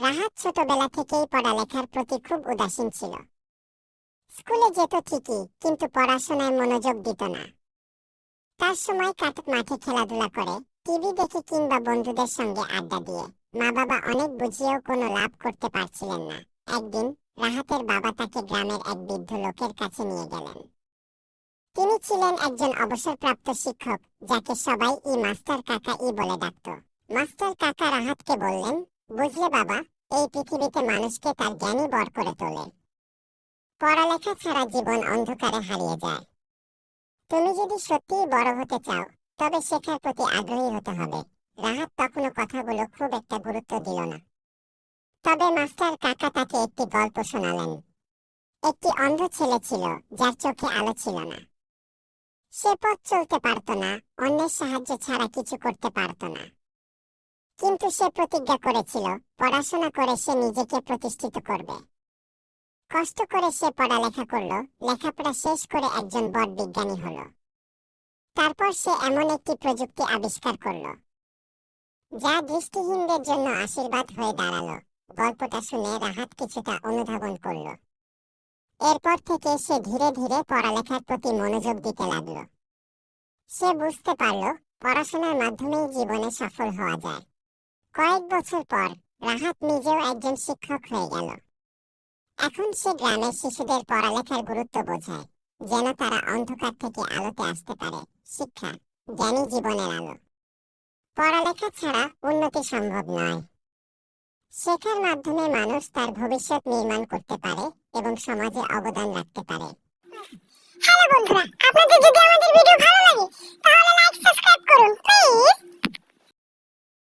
রাহাত ছোটবেলা থেকেই পড়ালেখার প্রতি খুব উদাসীন ছিল। স্কুলে যেত ঠিকই, কিন্তু পড়াশোনায় মনোযোগ দিত না। তার সময় কাটে মাঠে খেলাধুলা করে, টিভি দেখে কিংবা বন্ধুদের সঙ্গে আড্ডা দিয়ে। মা বাবা অনেক বুঝিয়েও কোনো লাভ করতে পারছিলেন না। একদিন রাহাতের বাবা তাকে গ্রামের এক বৃদ্ধ লোকের কাছে নিয়ে গেলেন। তিনি ছিলেন একজন অবসরপ্রাপ্ত শিক্ষক, যাকে সবাই মাস্টার কাকা বলে ডাকত। মাস্টার কাকা রাহাতকে বললেন, বুঝলে বাবা, এই পৃথিবীতে মানুষকে তার জ্ঞানই বর করে তোলে। পড়ালেখা ছাড়া জীবন অন্ধকারে হারিয়ে যায়। তুমি যদি সত্যিই বড় হতে চাও, তবে শেখার প্রতি আগ্রহী হতে হবে। রাহাত তখনও কথাগুলো খুব একটা গুরুত্ব দিল না। তবে মাস্টার কাকা তাকে একটি গল্প শোনালেন। একটি অন্ধ ছেলে ছিল, যার চোখে আলো ছিল না। সে পথ চলতে পারত না, অন্যের সাহায্য ছাড়া কিছু করতে পারত না। কিন্তু সে প্রতিজ্ঞা করেছিল, পড়াশোনা করে সে নিজেকে প্রতিষ্ঠিত করবে। কষ্ট করে সে পড়ালেখা করলো, লেখাপড়া শেষ করে একজন বড় বিজ্ঞানী হলো। তারপর সে এমন একটি প্রযুক্তি আবিষ্কার করলো, যা দৃষ্টিহীনদের জন্য আশীর্বাদ হয়ে দাঁড়ালো। গল্পটা শুনে রাহাত কিছুটা অনুধাবন করলো। এরপর থেকে সে ধীরে ধীরে পড়ালেখার প্রতি মনোযোগ দিতে লাগলো। সে বুঝতে পারলো, পড়াশোনার মাধ্যমেই জীবনে সফল হওয়া যায়। কয়েক বছর পর রাহাত নিজেও একজন শিক্ষক হয়ে গেল। এখন সে গ্রামের শিশুদের পড়ালেখার গুরুত্ব বোঝায়, যেন তারা অন্ধকার থেকে আলোতে আসতে পারে। শিক্ষা, জ্ঞানী জীবনের আলো। পড়ালেখা ছাড়া উন্নতি সম্ভব নয়। শেখার মাধ্যমে মানুষ তার ভবিষ্যৎ নির্মাণ করতে পারে এবং সমাজে অবদান রাখতে পারে। হ্যালো বন্ধুরা, আপনাদের যদি আমাদের ভিডিও ভালো লাগে, তাহলে লাইক সাবস্ক্রাইব করুন প্লিজ।